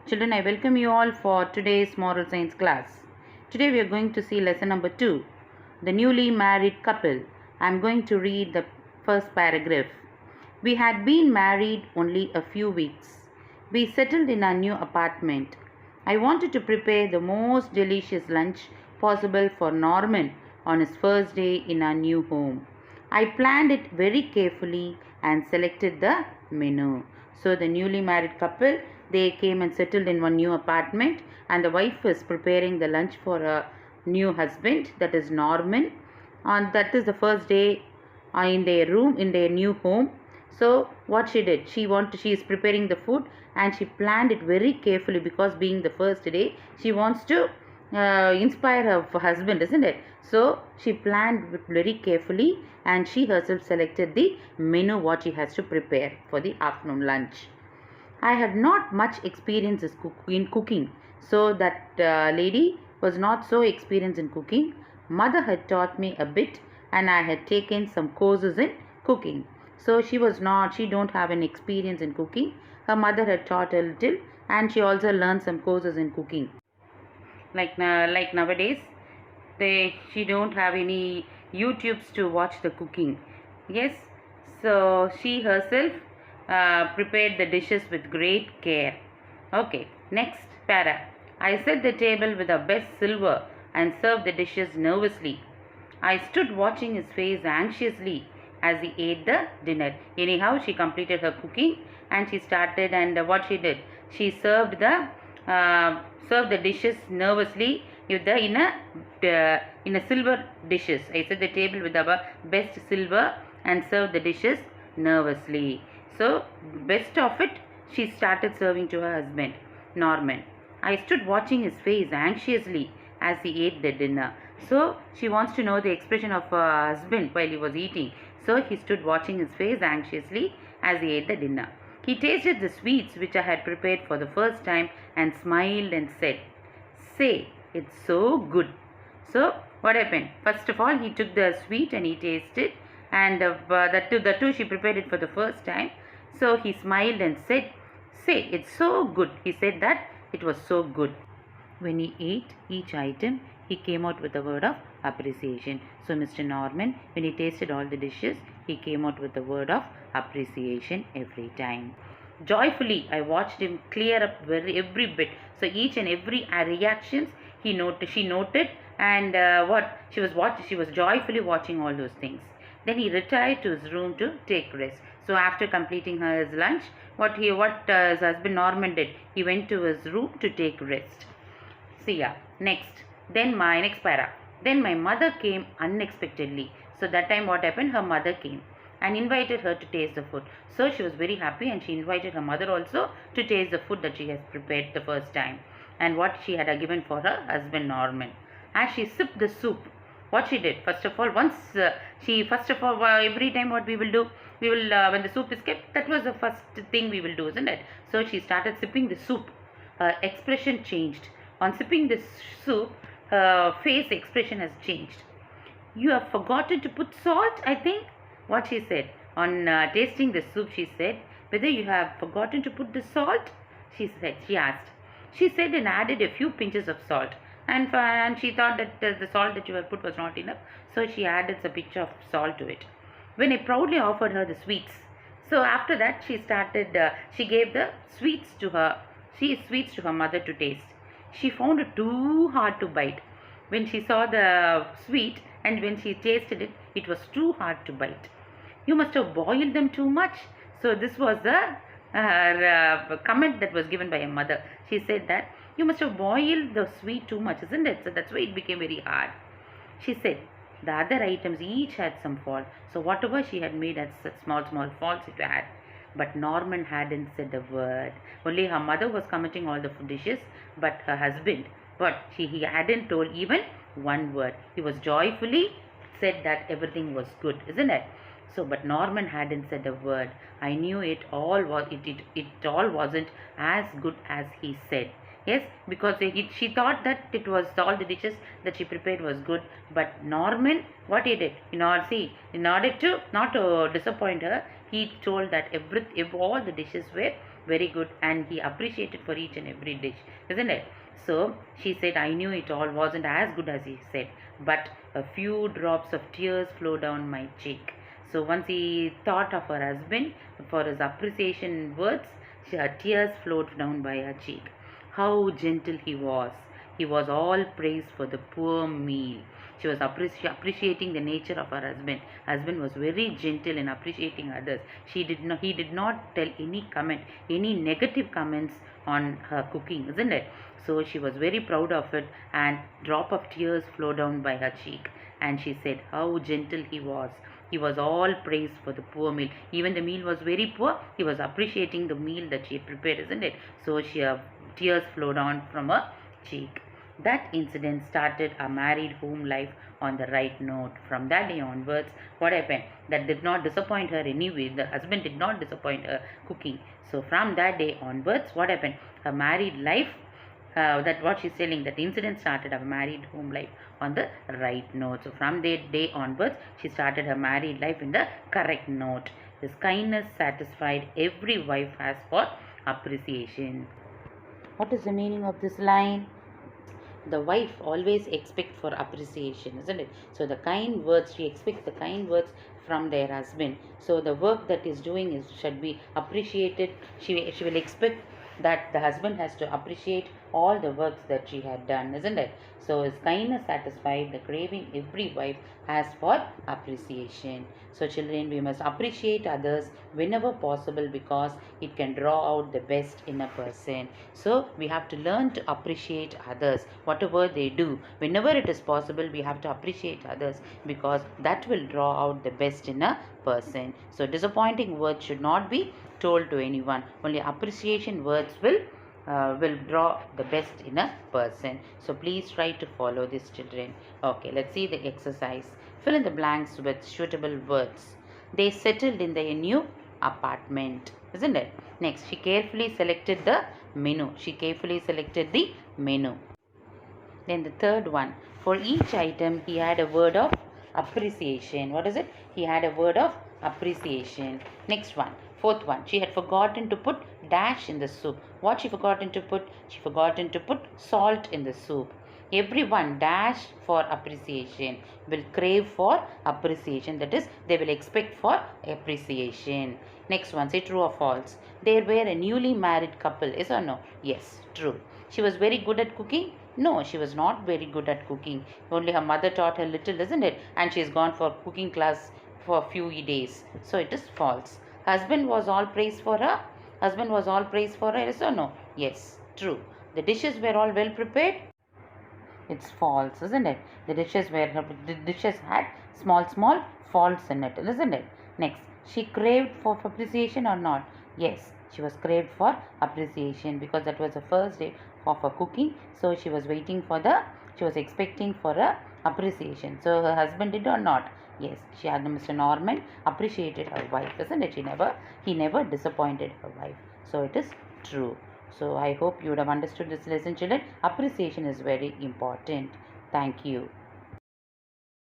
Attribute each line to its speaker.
Speaker 1: Children, I welcome you all for today's moral science class. Today we are going to see lesson number 2, the newly married couple. I am going to read the first paragraph. We had been married only a few weeks. We settled in our new apartment. I wanted to prepare the most delicious lunch possible for Norman on his first day in our new home. I planned it very carefully and selected the menu. So the newly married couple, they came and settled in one new apartment, and the wife was preparing the lunch for her new husband, that is Norman. And that is the first day in their room, in their new home. So what she did, she is preparing the food, and she planned it very carefully because being the first day, she wants to inspire her husband, isn't it? So she planned it very carefully, and she herself selected the menu what she has to prepare for the afternoon lunch. I had not much experience in cooking, so that lady was not so experienced in cooking. Mother had taught me a bit, and I had taken some courses in cooking. So she don't have an experience in cooking. Her mother had taught a little, and she also learned some courses in cooking. Like nowadays, she don't have any YouTubes to watch the cooking. Yes, so she herself prepared the dishes with great care. Okay, next para. I set the table with the best silver and served the dishes nervously. I stood watching his face anxiously as he ate the dinner. Anyhow, she completed her cooking, and she started, and what she did, she served the dishes nervously in a silver dishes. I set the table with our best silver and served the dishes nervously. So best of it, she started serving to her husband Norman. I stood watching his face anxiously as he ate the dinner. So she wants to know the expression of her husband while he was eating. So he stood watching his face anxiously as he ate the dinner. He tasted the sweets which I had prepared for the first time and smiled and said, "Say, it's so good." So what happened? First of all, he took the sweet and he tasted, and the two she prepared it for the first time. So he smiled and said, "Say, it's so good." He said that it was so good. When he ate each item, he came out with a word of appreciation. So Mr. Norman, when he tasted all the dishes, he came out with a word of appreciation every time. Joyfully, I watched him clear up every bit. So each and every reactions she noted, and she was joyfully watching all those things. Then he retired to his room to take rest. So after completing his lunch, his husband Norman did, he went to his room to take rest. See ya. Next. Next para. Then my mother came unexpectedly. So that time what happened? Her mother came and invited her to taste the food. So she was very happy, and she invited her mother also to taste the food that she has prepared the first time, and what she had given for her husband Norman. As she sipped the soup, what she did, first of all, every time what we will do, we will when the soup is kept, that was the first thing we will do, isn't it? So she started sipping the soup. Her expression changed. On sipping this soup, her face expression has changed. "You have forgotten to put salt, I think." What she said. On tasting the soup, she said, "Whether you have forgotten to put the salt?" She asked. She said, and added a few pinches of salt. And she thought that the salt that you had put was not enough. So she added a pinch of salt to it. When I proudly offered her the sweets. So after that, she gave the sweets to her mother to taste. She found it too hard to bite. When she saw the sweet and when she tasted it, it was too hard to bite. "You must have boiled them too much." So this was the comment that was given by her mother. She said that you must have boiled the sweet too much, isn't it? So that's why it became very hard. She said the other items each had some fault. So whatever she had made had such small faults it had. But Norman hadn't said a word. Only her mother was committing all the dishes, but her husband, he hadn't told even one word. He was joyfully said that everything was good, isn't it? So, but Norman hadn't said a word. I knew it all wasn't as good as he said. Yes, because she thought that it was all the dishes that she prepared was good. But Norman, what he did, in order to not to disappoint her, he told that all the dishes were very good, and he appreciated for each and every dish, isn't it? So she said, I knew it all wasn't as good as he said, but a few drops of tears flowed down my cheek. So once he thought of her husband for his appreciation words, her tears flowed down by her cheek. How gentle he was! He was all praise for the poor meal. She was appreciating the nature of her husband. Husband was very gentle in appreciating others. He did not tell any comment, any negative comments on her cooking, isn't it? So she was very proud of it, and drop of tears flowed down by her cheek. And she said, how gentle he was. He was all praise for the poor meal. Even the meal was very poor, he was appreciating the meal that she had prepared, isn't it? So tears flowed down from her cheek. That incident started a married home life on the right note. From that day onwards, what happened? That did not disappoint her anyway. The husband did not disappoint her cooking. So from that day onwards, what happened? Her married life, that what she's telling, that incident started a married home life on the right note. So from that day onwards, she started her married life in the correct note. This kindness satisfied every wife has for appreciation. What is the meaning of this line? The wife always expects for appreciation, isn't it? So the kind words, she expects the kind words from their husband. So the work that is doing should be appreciated. She will expect that the husband has to appreciate all the works that she had done, isn't it? So his kindness satisfied the craving every wife has for appreciation. So children, we must appreciate others whenever possible, because it can draw out the best in a person. So we have to learn to appreciate others, whatever they do. Whenever it is possible, we have to appreciate others, because that will draw out the best in a person. So disappointing words should not be told to anyone. Only appreciation words will draw the best in a person. So please try to follow this, children. Okay, let's see the exercise. Fill in the blanks with suitable words. They settled in their new apartment, isn't it? Next, she carefully selected the menu. She carefully selected the menu. Then the third one, for each item he had a word of appreciation. What is it? He had a word of appreciation. Next one, fourth one, she had forgotten to put dash in the soup. What she forgotten to put? She forgotten to put salt in the soup. Everyone dash for appreciation, will crave for appreciation. That is, they will expect for appreciation. Next one, say true or false. They were a newly married couple. Yes or no? Yes, true. She was very good at cooking. No, she was not very good at cooking. Only her mother taught her little, isn't it? And she has gone for cooking class for a few days. So it is false. Husband was all praise for her. Husband was all praise for her. Yes or no? Yes, true. The dishes were all well prepared. It's false, isn't it? The dishes had small faults in it, isn't it? Next, she craved for appreciation or not? Yes, she was craved for appreciation, because that was the first day of her cooking. So she was expecting for a appreciation. So her husband did or not? Yes, she had Mr. Norman appreciated her wife, isn't it? He never disappointed her wife. So it is true. So I hope you would have understood this lesson, children. Appreciation is very important. Thank you.